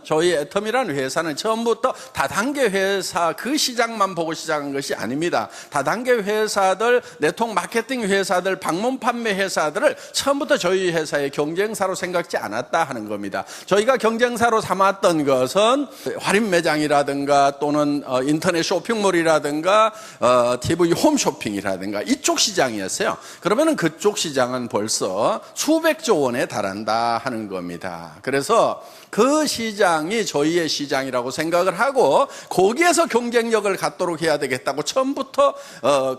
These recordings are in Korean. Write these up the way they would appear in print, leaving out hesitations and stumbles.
저희 애텀이라는 회사는 처음부터 다단계 회사 그 시장만 보고 시작한 것이 아닙니다. 다단계 회사들, 네트워크 마케팅 회사들, 방문 판매 회사들을 처음부터 저희 회사의 경쟁사로 생각지 않았다 하는 겁니다. 저희가 경쟁사로 삼았던 것은 할인 매장이라든가 또는 인터넷 쇼핑몰이라든가 TV 홈쇼핑이라든가 이쪽 시장이었어요. 그러면은 그쪽 시장은 벌써 수백조 원에 달한다 하는 겁니다. 그래서 그 시장이 저희의 시장이라고 생각을 하고 거기에서 경쟁력을 갖도록 해야 되겠다고 처음부터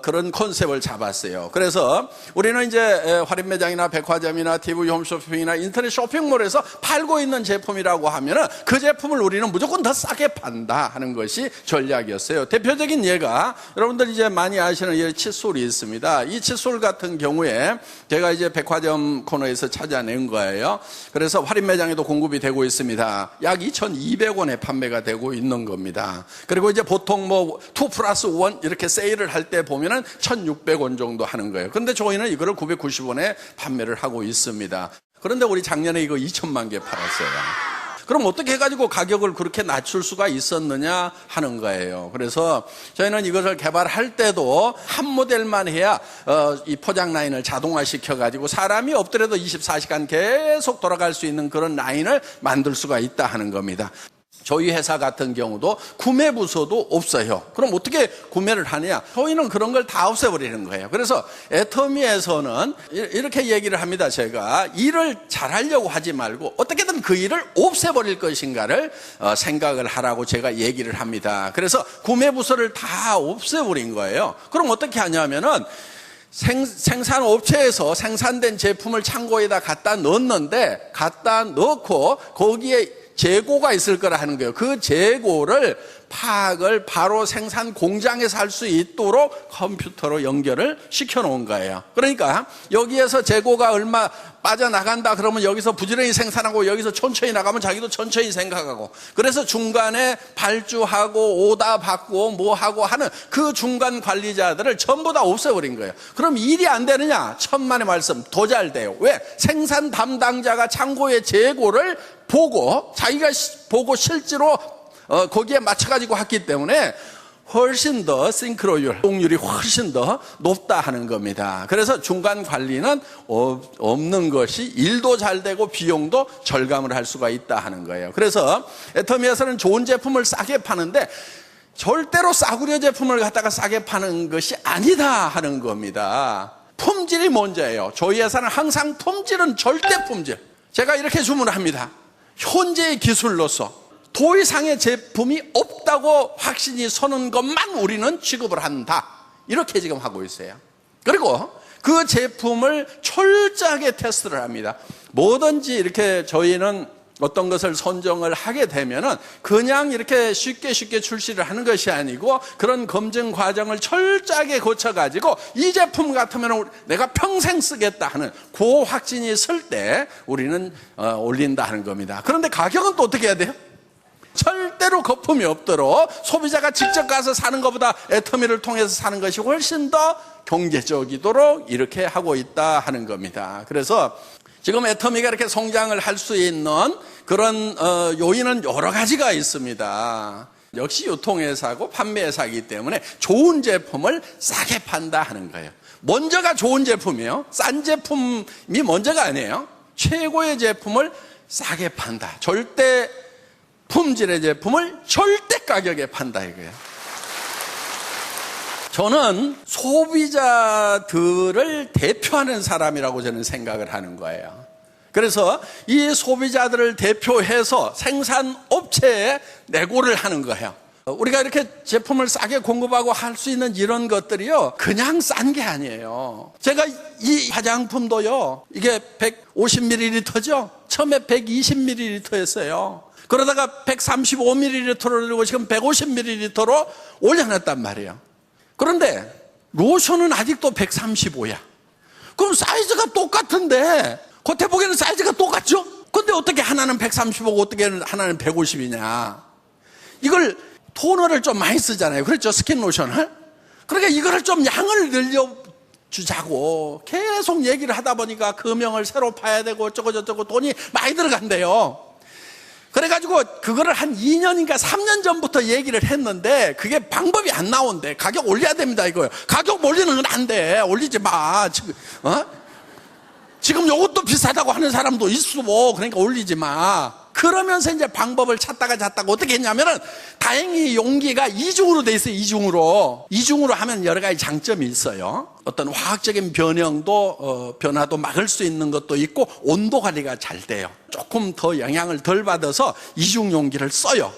그런 컨셉을 잡았어요. 그래서 우리는 이제 할인 매장이나 백화점이나 TV 홈쇼핑이나 인터넷 쇼핑몰에서 팔고 있는 제품이라고 하면은 그 제품을 우리는 무조건 더 싸게 판다 하는 것이 전략이었어요. 대표적인 예가 여러분들 이제 많이 아시는 이 칫솔이 있습니다. 이 칫솔 같은 경우에 제가 이제 백화점 코너에서 찾아낸 거예요. 그래서 할인 매장에도 공급이 되고 있습니다. 약 2,200원에 판매가 되고 있는 겁니다. 그리고 이제 보통 뭐 2+1 이렇게 세일을 할 때 보면은 1,600원 정도 하는 거예요. 근데 저희는 이거를 990원에 판매를 하고 있습니다. 그런데 우리 작년에 이거 2천만 개 팔았어요. 그럼 어떻게 해가지고 가격을 그렇게 낮출 수가 있었느냐 하는 거예요. 그래서 저희는 이것을 개발할 때도 한 모델만 해야 이 포장 라인을 자동화시켜가지고 사람이 없더라도 24시간 계속 돌아갈 수 있는 그런 라인을 만들 수가 있다 하는 겁니다. 저희 회사 같은 경우도 구매 부서도 없어요. 그럼 어떻게 구매를 하느냐? 저희는 그런 걸 다 없애버리는 거예요. 그래서 애터미에서는 이렇게 얘기를 합니다. 제가 일을 잘하려고 하지 말고 어떻게든 그 일을 없애버릴 것인가를 생각을 하라고 제가 얘기를 합니다. 그래서 구매 부서를 다 없애버린 거예요. 그럼 어떻게 하냐면은 생산업체에서 생산된 제품을 창고에다 갖다 넣었는데 갖다 넣고 거기에 재고가 있을 거라 하는 거예요. 그 재고를 파악을 바로 생산 공장에서 할 수 있도록 컴퓨터로 연결을 시켜 놓은 거예요. 그러니까 여기에서 재고가 얼마 빠져나간다 그러면 여기서 부지런히 생산하고 여기서 천천히 나가면 자기도 천천히 생각하고 그래서 중간에 발주하고 오다 받고 뭐 하고 하는 그 중간 관리자들을 전부 다 없애버린 거예요. 그럼 일이 안 되느냐? 천만의 말씀 더 잘 돼요. 왜? 생산 담당자가 창고의 재고를 보고 자기가 보고 실제로 거기에 맞춰가지고 했기 때문에 훨씬 더 싱크로율, 동률이 훨씬 더 높다 하는 겁니다. 그래서 중간 관리는 없는 것이 일도 잘 되고 비용도 절감을 할 수가 있다 하는 거예요. 그래서 애터미에서는 좋은 제품을 싸게 파는데 절대로 싸구려 제품을 갖다가 싸게 파는 것이 아니다 하는 겁니다. 품질이 먼저예요. 저희 회사는 항상 품질은 절대 품질. 제가 이렇게 주문을 합니다. 현재의 기술로서 더 이상의 제품이 없다고 확신이 서는 것만 우리는 취급을 한다. 이렇게 지금 하고 있어요. 그리고 그 제품을 철저하게 테스트를 합니다. 뭐든지 이렇게 저희는 어떤 것을 선정을 하게 되면은 그냥 이렇게 쉽게 출시를 하는 것이 아니고 그런 검증 과정을 철저하게 거쳐가지고 이 제품 같으면 내가 평생 쓰겠다 하는 그 확신이 설 때 우리는 올린다 하는 겁니다. 그런데 가격은 또 어떻게 해야 돼요? 절대로 거품이 없도록 소비자가 직접 가서 사는 것보다 애터미를 통해서 사는 것이 훨씬 더 경제적이도록 이렇게 하고 있다 하는 겁니다. 그래서 지금 애터미가 이렇게 성장을 할 수 있는 그런 요인은 여러 가지가 있습니다. 역시 유통회사고 판매회사이기 때문에 좋은 제품을 싸게 판다 하는 거예요. 먼저가 좋은 제품이에요. 싼 제품이 먼저가 아니에요. 최고의 제품을 싸게 판다. 절대 품질의 제품을 절대 가격에 판다 이거예요. 저는 소비자들을 대표하는 사람이라고 저는 생각을 하는 거예요. 그래서 이 소비자들을 대표해서 생산업체에 내고를 하는 거예요. 우리가 이렇게 제품을 싸게 공급하고 할 수 있는 이런 것들이요 그냥 싼 게 아니에요. 제가 이 화장품도요 이게 150ml죠. 처음에 120ml였어요. 그러다가 135ml를 들고 지금 150ml로 올려놨단 말이에요. 그런데 로션은 아직도 135야. 그럼 사이즈가 똑같은데 겉에 보기에는 사이즈가 똑같죠? 근데 어떻게 하나는 135고 어떻게 하나는 150이냐. 이걸 토너를 좀 많이 쓰잖아요. 그렇죠? 스킨 로션을. 그러니까 이거를 좀 양을 늘려주자고 계속 얘기를 하다 보니까 금형을 새로 파야 되고 어쩌고 저쩌고 돈이 많이 들어간대요. 그래가지고 그거를 한 2년인가 3년 전부터 얘기를 했는데 그게 방법이 안 나온대. 가격 올려야 됩니다 이거요. 가격 올리는 건 안 돼. 올리지 마. 지금 요것도 비싸다고 하는 사람도 있어. 그러니까 올리지 마. 그러면서 이제 방법을 찾다가 어떻게 했냐면은 다행히 용기가 이중으로 돼 있어요. 이중으로 하면 여러 가지 장점이 있어요. 어떤 화학적인 변화도 막을 수 있는 것도 있고 온도 관리가 잘 돼요. 조금 더 영향을 덜 받아서 이중 용기를 써요.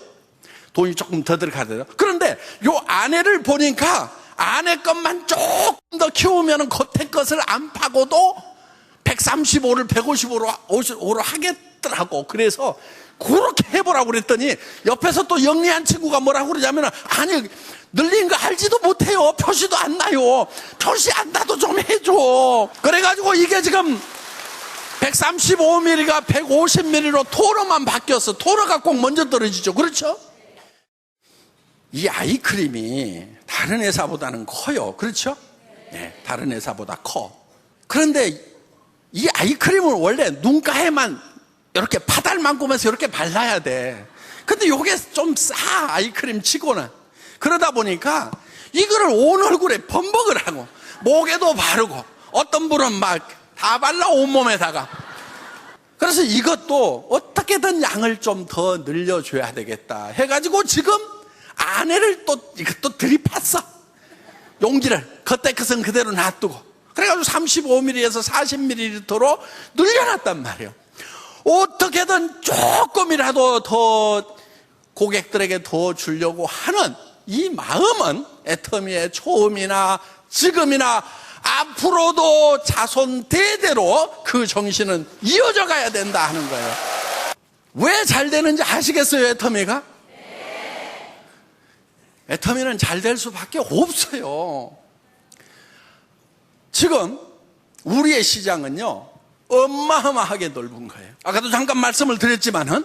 돈이 조금 더 들어가요. 그런데 요 안에를 보니까 안에 것만 조금 더 키우면은 겉에 것을 안 파고도 135를 155로 하겠더라고. 그래서 그렇게 해보라고 그랬더니 옆에서 또 영리한 친구가 뭐라고 그러냐면 아니 늘린 거 알지도 못해요. 표시도 안 나요. 표시 안 나도 좀 해줘. 그래가지고 이게 지금 135mm가 150mm로 토너만 바뀌었어. 토너가 꼭 먼저 떨어지죠. 그렇죠? 이 아이크림이 다른 회사보다는 커요. 그렇죠? 네, 다른 회사보다 커. 그런데 이 아이크림은 원래 눈가에만 이렇게 파달만큼해서 이렇게 발라야 돼. 근데 요게 좀 싸, 아이크림 치고는. 그러다 보니까 이거를 온 얼굴에 범벅을 하고 목에도 바르고 어떤 분은 막 다 발라 온몸에다가. 그래서 이것도 어떻게든 양을 좀 더 늘려줘야 되겠다 해가지고 지금 안에를 이것도 들이팠어. 용기를 겉에 것은 그대로 놔두고. 그래가지고 35mm에서 40ml로 늘려놨단 말이에요. 어떻게든 조금이라도 더 고객들에게 더 주려고 하는 이 마음은 애터미의 처음이나 지금이나 앞으로도 자손 대대로 그 정신은 이어져 가야 된다 하는 거예요. 왜 잘 되는지 아시겠어요, 애터미가? 애터미는 잘 될 수밖에 없어요. 지금 우리의 시장은요 어마어마하게 넓은 거예요. 아까도 잠깐 말씀을 드렸지만은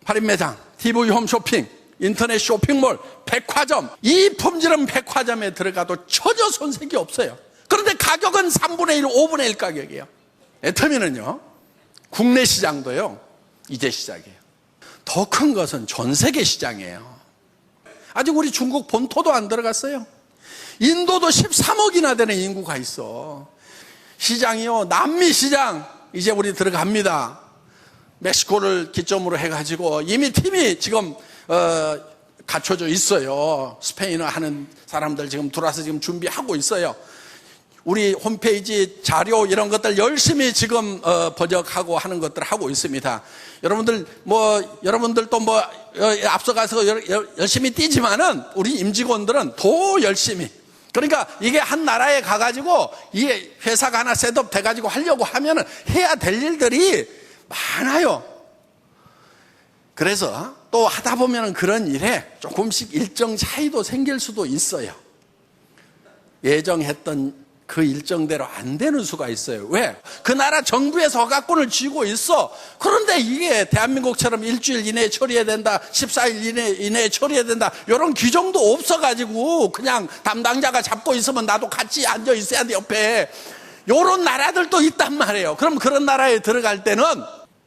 할인매장, TV 홈쇼핑, 인터넷 쇼핑몰, 백화점, 이 품질은 백화점에 들어가도 전혀 손색이 없어요. 그런데 가격은 3분의 1, 5분의 1 가격이에요. 애터미는요 국내 시장도요 이제 시작이에요. 더 큰 것은 전 세계 시장이에요. 아직 우리 중국 본토도 안 들어갔어요. 인도도 13억이나 되는 인구가 있어. 시장이요 남미 시장 이제 우리 들어갑니다. 멕시코를 기점으로 해가지고 이미 팀이 지금 갖춰져 있어요. 스페인어 하는 사람들 지금 들어와서 지금 준비하고 있어요. 우리 홈페이지 자료 이런 것들 열심히 지금 번역하고 하는 것들 하고 있습니다. 여러분들도 앞서가서 열심히 뛰지만은 우리 임직원들은 더 열심히. 그러니까 이게 한 나라에 가가지고 이게 회사가 하나 셋업 돼가지고 하려고 하면은 해야 될 일들이 많아요. 그래서 또 하다 보면은 그런 일에 조금씩 일정 차이도 생길 수도 있어요. 예정했던 그 일정대로 안 되는 수가 있어요. 왜? 그 나라 정부에서 허가권을 쥐고 있어. 그런데 이게 대한민국처럼 일주일 이내에 처리해야 된다, 14일 이내에 처리해야 된다, 이런 규정도 없어가지고 그냥 담당자가 잡고 있으면 나도 같이 앉아 있어야 돼, 옆에. 이런 나라들도 있단 말이에요. 그럼 그런 나라에 들어갈 때는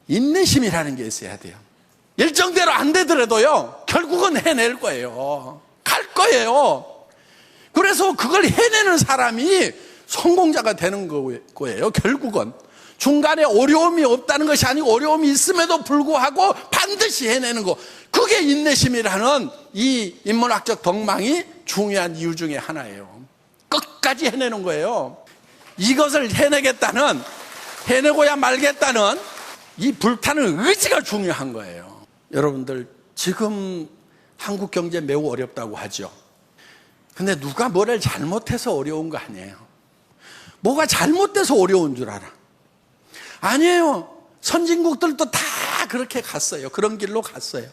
인내심이라는 게 있어야 돼요. 일정대로 안 되더라도요, 결국은 해낼 거예요. 갈 거예요. 그래서 그걸 해내는 사람이 성공자가 되는 거예요. 결국은 중간에 어려움이 없다는 것이 아니고 어려움이 있음에도 불구하고 반드시 해내는 거, 그게 인내심이라는 이 인문학적 덕망이 중요한 이유 중에 하나예요. 끝까지 해내는 거예요. 이것을 해내고야 말겠다는 이 불타는 의지가 중요한 거예요. 여러분들 지금 한국 경제 매우 어렵다고 하죠. 근데 누가 뭐를 잘못해서 어려운 거 아니에요. 뭐가 잘못돼서 어려운 줄 알아. 아니에요. 선진국들도 다 그렇게 갔어요. 그런 길로 갔어요.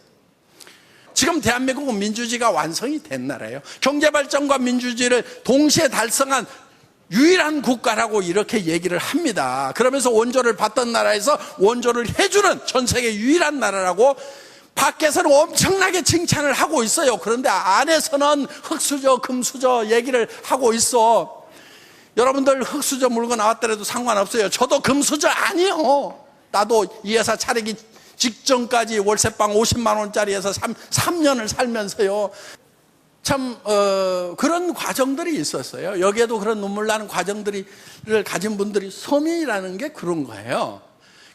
지금 대한민국은 민주주의가 완성이 된 나라예요. 경제발전과 민주주의를 동시에 달성한 유일한 국가라고 이렇게 얘기를 합니다. 그러면서 원조를 받던 나라에서 원조를 해주는 전 세계 유일한 나라라고 밖에서는 엄청나게 칭찬을 하고 있어요. 그런데 안에서는 흙수저, 금수저 얘기를 하고 있어. 여러분들 흙수저 물고 나왔더라도 상관없어요. 저도 금수저 아니에요. 나도 이 회사 차리기 직전까지 월세방 50만 원짜리에서 3년을 살면서요. 참 그런 과정들이 있었어요. 여기에도 그런 눈물 나는 과정들을 가진 분들이 서민이라는 게 그런 거예요.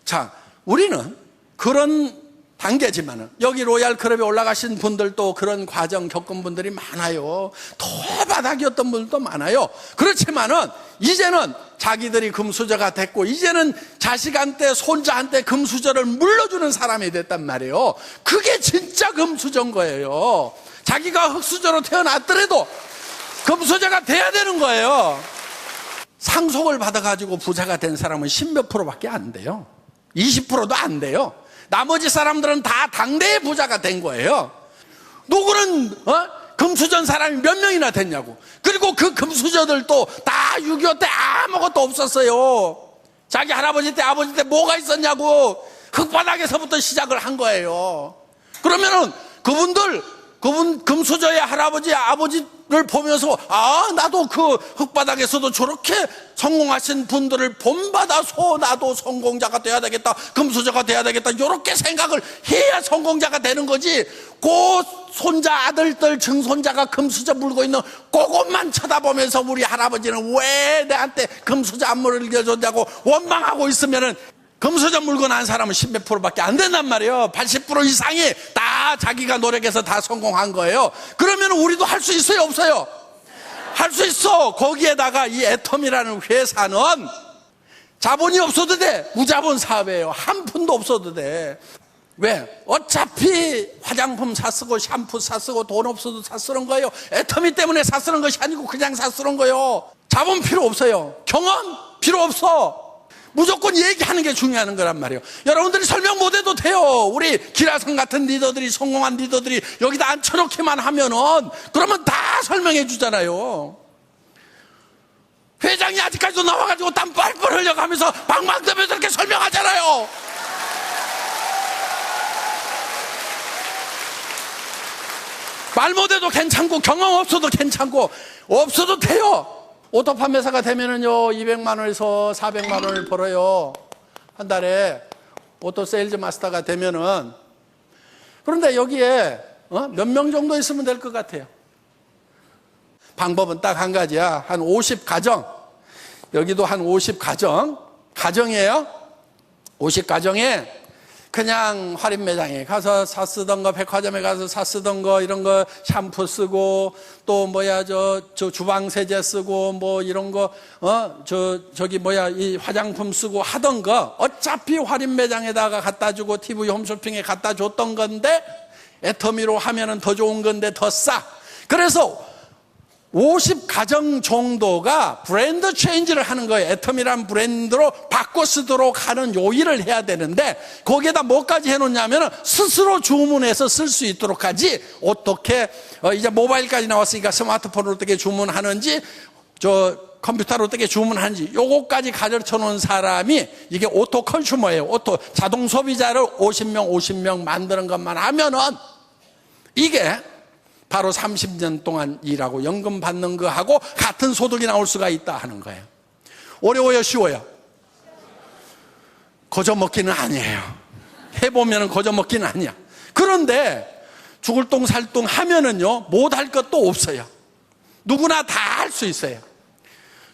자, 우리는 그런 단계지만은 여기 로얄 클럽에 올라가신 분들도 그런 과정 겪은 분들이 많아요. 도바닥이었던 분들도 많아요. 그렇지만은 이제는 자기들이 금수저가 됐고 이제는 자식한테 손자한테 금수저를 물려주는 사람이 됐단 말이에요. 그게 진짜 금수저인 거예요. 자기가 흙수저로 태어났더라도 금수저가 돼야 되는 거예요. 상속을 받아가지고 부자가 된 사람은 10몇 프로밖에 안 돼요. 20%도 안 돼요. 나머지 사람들은 다 당대의 부자가 된 거예요. 누구는 금수저인 사람이 몇 명이나 됐냐고. 그리고 그 금수저들도 다 6.25 때 아무것도 없었어요. 자기 할아버지 때 아버지 때 뭐가 있었냐고. 흙바닥에서부터 시작을 한 거예요. 그러면은 그분 금수저의 할아버지 아버지를 보면서 나도 그 흙바닥에서도 저렇게 성공하신 분들을 본받아서 나도 성공자가 돼야 되겠다, 금수저가 돼야 되겠다, 이렇게 생각을 해야 성공자가 되는 거지. 그 손자 아들들 증손자가 금수저 물고 있는 그것만 쳐다보면서 우리 할아버지는 왜 내한테 금수저 안 물려줬냐고 원망하고 있으면은 금수저 물고 난 사람은 10몇 프로밖에 안 된단 말이에요. 80% 이상이 다 자기가 노력해서 다 성공한 거예요. 그러면 우리도 할 수 있어요, 없어요? 할 수 있어. 거기에다가 이 애텀이라는 회사는 자본이 없어도 돼. 무자본 사업이에요. 한 푼도 없어도 돼. 왜? 어차피 화장품 사쓰고 샴푸 사쓰고 돈 없어도 사쓰는 거예요. 애터미 때문에 사쓰는 것이 아니고 그냥 사쓰는 거예요. 자본 필요 없어요. 경험 필요 없어. 무조건 얘기하는 게 중요한 거란 말이에요. 여러분들이 설명 못해도 돼요. 우리 기라성 같은 리더들이, 성공한 리더들이 여기다 앉혀놓기만 하면은 그러면 다 설명해 주잖아요. 회장이 아직까지도 나와가지고 땀 뻘뻘 흘려가면서 방방 떠면서 이렇게 설명하잖아요. 말 못해도 괜찮고 경험 없어도 괜찮고 없어도 돼요. 오토 판매사가 되면은요 200만 원에서 400만 원을 벌어요. 한 달에 오토 세일즈 마스터가 되면은. 그런데 여기에 몇 명 정도 있으면 될 것 같아요. 방법은 딱 한 가지야. 한 50가정. 여기도 한 50가정. 가정이에요. 50가정에 그냥 할인 매장에 가서 샀쓰던 거, 백화점에 가서 샀쓰던 거, 이런 거 샴푸 쓰고, 또 저 주방 세제 쓰고, 뭐 이런 거, 이 화장품 쓰고 하던 거, 어차피 할인 매장에다가 갖다 주고, TV 홈쇼핑에 갖다 줬던 건데, 애터미로 하면은 더 좋은 건데 더 싸. 그래서 50가정 정도가 브랜드 체인지를 하는 거예요. 애텀이라는 브랜드로 바꿔 쓰도록 하는 요일을 해야 되는데 거기에다 뭐까지 해놓냐면 스스로 주문해서 쓸 수 있도록 하지. 어떻게 이제 모바일까지 나왔으니까 스마트폰으로 어떻게 주문하는지 컴퓨터로 어떻게 주문하는지 요거까지 가르쳐 놓은 사람이 이게 오토 컨슈머예요. 오토 자동 소비자를 50명 만드는 것만 하면은 이게 바로 30년 동안 일하고 연금 받는 거하고 같은 소득이 나올 수가 있다 하는 거예요. 어려워요, 쉬워요? 거저먹기는 아니에요. 해보면 거저먹기는 아니야. 그런데 죽을 똥 살 똥 하면은요 못할 것도 없어요. 누구나 다 할 수 있어요.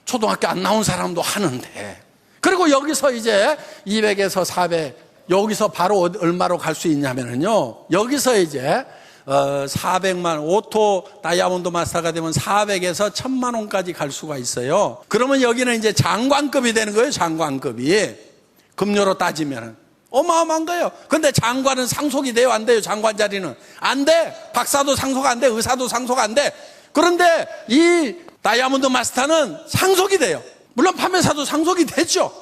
초등학교 안 나온 사람도 하는데. 그리고 여기서 이제 200에서 400 여기서 바로 얼마로 갈 수 있냐면은요 여기서 이제 400만 오토 다이아몬드 마스터가 되면 400에서 1000만 원까지 갈 수가 있어요. 그러면 여기는 이제 장관급이 되는 거예요. 장관급이 급료로 따지면은 어마어마한 거예요. 근데 장관은 상속이 돼요, 안 돼요? 장관 자리는 안 돼. 박사도 상속 안 돼. 의사도 상속 안 돼. 그런데 이 다이아몬드 마스터는 상속이 돼요. 물론 판매사도 상속이 되죠.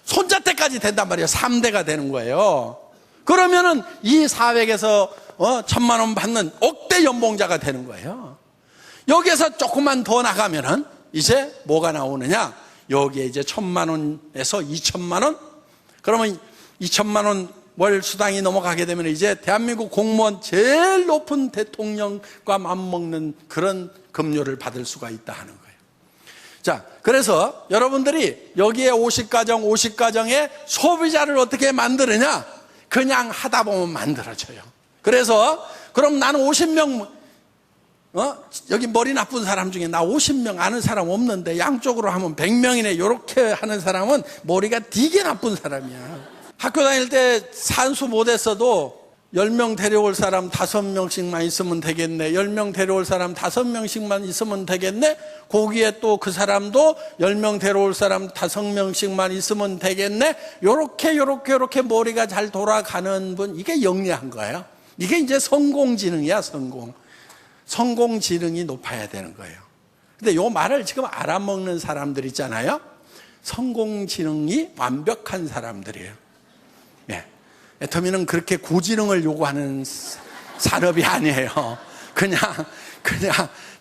손자 때까지 된단 말이에요. 3대가 되는 거예요. 그러면은 이 400에서 1000만 원 받는 억대 연봉자가 되는 거예요. 여기에서 조금만 더 나가면은 이제 뭐가 나오느냐? 여기에 이제 1000만 원에서 2000만 원? 그러면 2000만 원 월 수당이 넘어가게 되면 이제 대한민국 공무원 제일 높은 대통령과 맞먹는 그런 급료를 받을 수가 있다 하는 거예요. 자, 그래서 여러분들이 여기에 50가정에 소비자를 어떻게 만드느냐? 그냥 하다 보면 만들어져요. 그래서 그럼 나는 50명 여기 머리 나쁜 사람 중에 나 50명 아는 사람 없는데 양쪽으로 하면 100명이네 이렇게 하는 사람은 머리가 되게 나쁜 사람이야. 학교 다닐 때 산수 못했어도 10명 데려올 사람 5명씩만 있으면 되겠네. 10명 데려올 사람 5명씩만 있으면 되겠네. 거기에 또 그 사람도 10명 데려올 사람 5명씩만 있으면 되겠네. 요렇게 머리가 잘 돌아가는 분, 이게 영리한 거예요. 이게 이제 성공지능이야, 성공지능이 높아야 되는 거예요. 근데 요 말을 지금 알아먹는 사람들 있잖아요. 성공지능이 완벽한 사람들이에요. 예. 애터미는 그렇게 고지능을 요구하는 산업이 아니에요. 그냥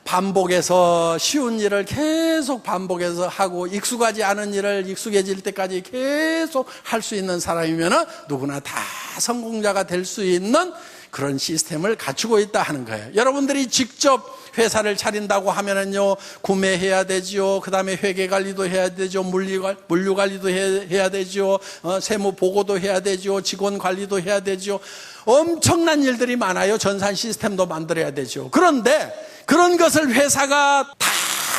반복해서 쉬운 일을 계속 반복해서 하고 익숙하지 않은 일을 익숙해질 때까지 계속 할 수 있는 사람이면 누구나 다 성공자가 될 수 있는 그런 시스템을 갖추고 있다 하는 거예요. 여러분들이 직접 회사를 차린다고 하면은요, 구매해야 되죠. 그 다음에 회계 관리도 해야 되죠. 물류 관리도 해야 되죠. 세무 보고도 해야 되죠. 직원 관리도 해야 되죠. 엄청난 일들이 많아요. 전산 시스템도 만들어야 되죠. 그런데 그런 것을 회사가 다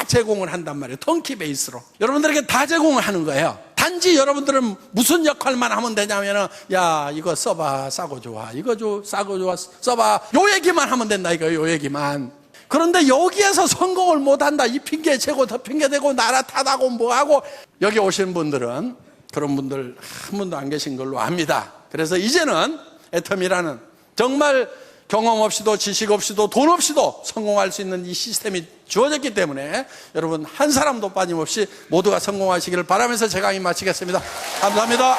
제공을 한단 말이에요. 턴키 베이스로. 여러분들에게 다 제공을 하는 거예요. 단지 여러분들은 무슨 역할만 하면 되냐면은, 야, 이거 써봐. 싸고 좋아. 이거 싸고 좋아. 써봐. 요 얘기만 하면 된다, 이거, 요 얘기만. 그런데 여기에서 성공을 못 한다. 이 핑계 재고 더 핑계 대고 나라 탓하고 뭐하고. 여기 오신 분들은 그런 분들 한 분도 안 계신 걸로 압니다. 그래서 이제는 애텀이라는 정말 경험 없이도 지식 없이도 돈 없이도 성공할 수 있는 이 시스템이 주어졌기 때문에 여러분 한 사람도 빠짐없이 모두가 성공하시기를 바라면서 제 강의 마치겠습니다. 감사합니다.